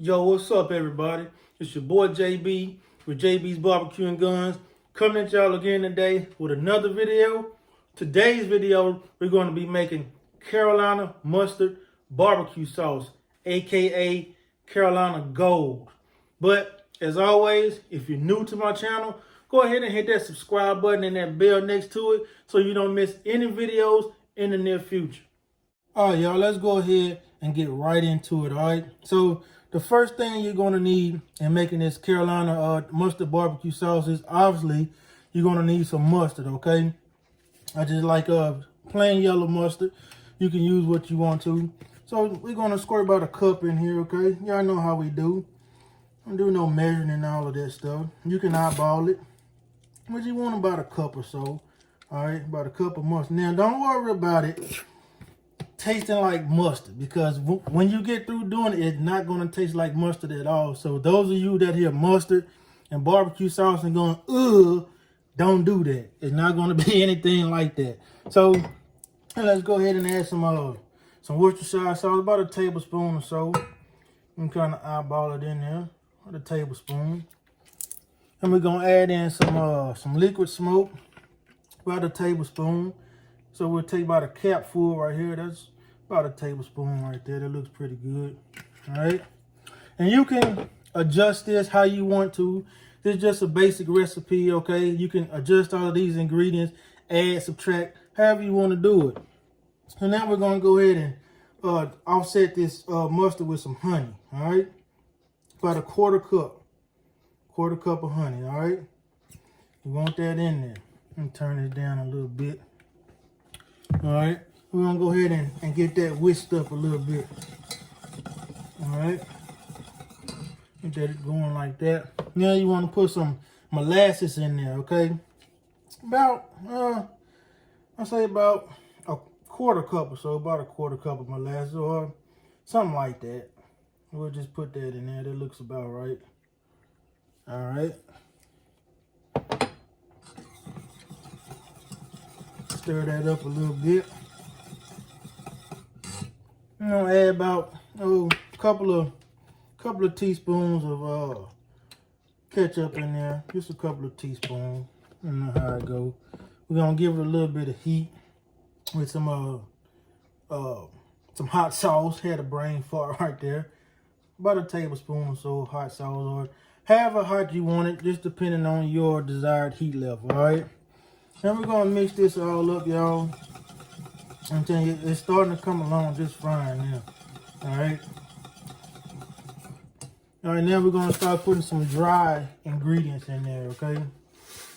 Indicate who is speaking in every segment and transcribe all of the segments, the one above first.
Speaker 1: Yo, what's up, everybody? It's your boy JB with JB's Barbecue and Guns, coming at y'all again today with another video. Today's video, we're going to be making Carolina mustard barbecue sauce, aka Carolina Gold. But as always, if you're new to my channel, go ahead and hit that subscribe button and that bell next to it so you don't miss any videos in the near future. All right, y'all, let's go ahead and get right into it, all right? So the first thing you're going to need in making this Carolina mustard barbecue sauce is obviously you're going to need some mustard, okay? I just like plain yellow mustard. You can use what you want to. So we're going to squirt about a cup in here, okay? Y'all know how we do. Don't do no measuring and all of that stuff. You can eyeball it. But you want about a cup or so, all right? About a cup of mustard. Now, don't worry about it tasting like mustard, because when you get through doing it, it's not going to taste like mustard at all. So those of you that hear mustard and barbecue sauce and going, ugh, don't do that. It's not going to be anything like that. So let's go ahead and add some Worcestershire sauce, about a tablespoon or so. I'm kind of eyeball it in there with a tablespoon. And we're going to add in some liquid smoke, about a tablespoon. So we'll take about a cap full right here. That's about a tablespoon right there. That looks pretty good. All right. And you can adjust this how you want to. This is just a basic recipe, okay? You can adjust all of these ingredients, add, subtract, however you want to do it. So now we're going to go ahead and offset this mustard with some honey, all right? About a quarter cup of honey, all right? You want that in there. Let me turn this down a little bit. All right, we're gonna go ahead and get that whisked up a little bit. All right, get that going like that. Now you want to put some molasses in there, okay? About, I say about a quarter cup or so, about a quarter cup of molasses or something like that. We'll just put that in there. That looks about right. All right. Stir that up a little bit. I'm gonna add about a couple of teaspoons of ketchup in there. Just a couple of teaspoons. I don't know how it goes. We're gonna give it a little bit of heat with some hot sauce. Had a brain fart right there. About a tablespoon or so of hot sauce, or however hot you want it, just depending on your desired heat level. All right. Then we're going to mix this all up, y'all. I'm telling you, it's starting to come along just fine now. All right. All right, now we're going to start putting some dry ingredients in there, okay?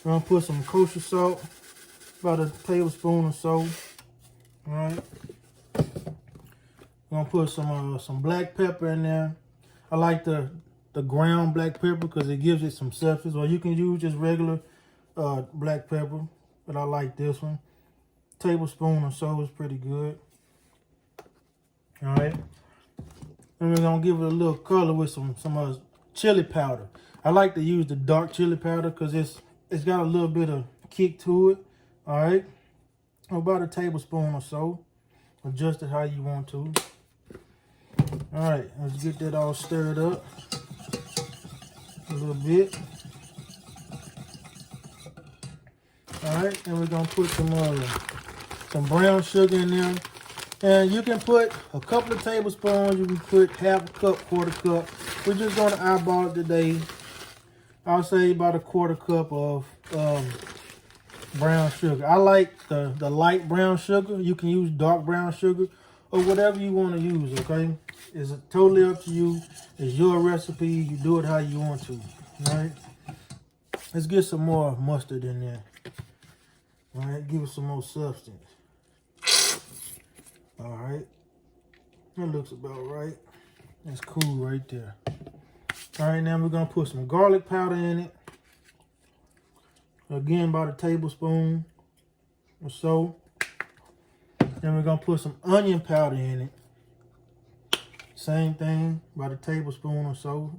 Speaker 1: We're going to put some kosher salt, about a tablespoon or so. All right. We're going to put some black pepper in there. I like the ground black pepper because it gives it some substance. Or you can use just regular black pepper. But I like this one. Tablespoon or so is pretty good. All right. And we're going to give it a little color with some chili powder. I like to use the dark chili powder because it's got a little bit of kick to it. All right. About a tablespoon or so. Adjust it how you want to. All right. Let's get that all stirred up a little bit. All right, and we're gonna put some brown sugar in there, and you can put a couple of tablespoons. You can put half a cup, quarter cup. We're just gonna eyeball it today. I'll say about a quarter cup of brown sugar. I like the light brown sugar. You can use dark brown sugar or whatever you want to use. Okay, it's totally up to you. It's your recipe. You do it how you want to. All right. Let's get some more mustard in there. All right, give it some more substance. All right, that looks about right. That's cool right there. All right, now we're gonna put some garlic powder in it. Again, about a tablespoon or so. Then we're gonna put some onion powder in it. Same thing, about a tablespoon or so.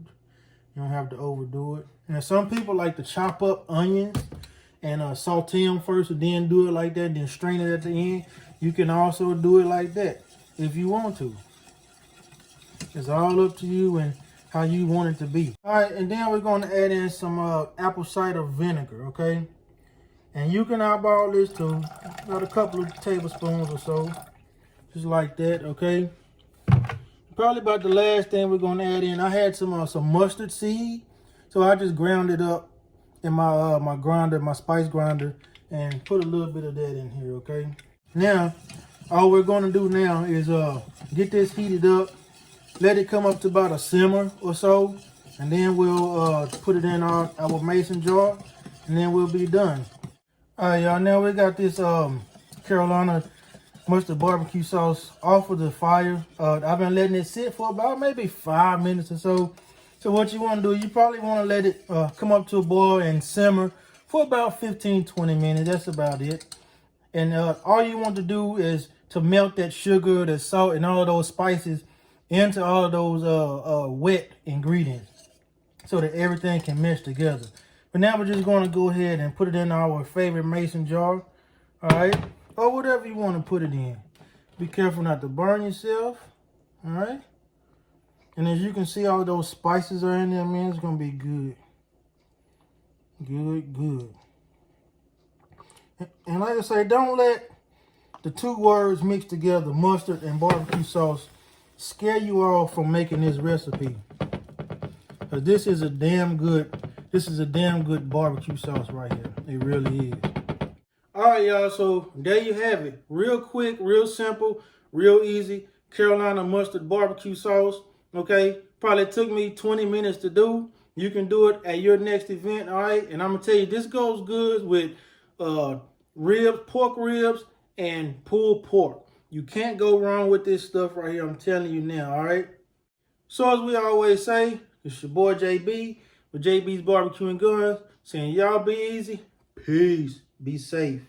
Speaker 1: You don't have to overdo it. Now, some people like to chop up onions and saute them first and then do it like that, then strain it at the end. You can also do it like that if you want to. It's all up to you, and how you want it to be. All right, and then we're going to add in some apple cider vinegar, okay? And you can eyeball this too. About a couple of tablespoons or so. Just like that, okay? Probably about the last thing we're going to add in. I had some mustard seed. So I just ground it up in my my grinder, my spice grinder, and put a little bit of that in here, okay? Now, all we're going to do now is get this heated up. Let it come up to about a simmer or so, and then we'll put it in our mason jar, and then we'll be done. All right, y'all. Now we got this Carolina mustard barbecue sauce off of the fire. I've been letting it sit for about maybe 5 minutes or so. So what you want to do, you probably want to let it come up to a boil and simmer for about 15-20 minutes. That's about it. And all you want to do is to melt that sugar, the salt, and all of those spices into all of those wet ingredients so that everything can mesh together. But now we're just going to go ahead and put it in our favorite mason jar, all right? Or whatever you want to put it in. Be careful not to burn yourself, all right? And as you can see, all those spices are in there, man. It's going to be good. Good, good. And like I say, don't let the two words mixed together, mustard and barbecue sauce, scare you off from making this recipe. Because this is a damn good barbecue sauce right here. It really is. All right, y'all, so there you have it. Real quick, real simple, real easy Carolina mustard barbecue sauce, okay? Probably took me 20 minutes to do. You can do it at your next event, all right? And I'm going to tell you, this goes good with ribs, pork ribs, and pulled pork. You can't go wrong with this stuff right here. I'm telling you now, all right? So as we always say, it's your boy JB with JB's Barbecue and Guns saying y'all be easy. Peace. Be safe.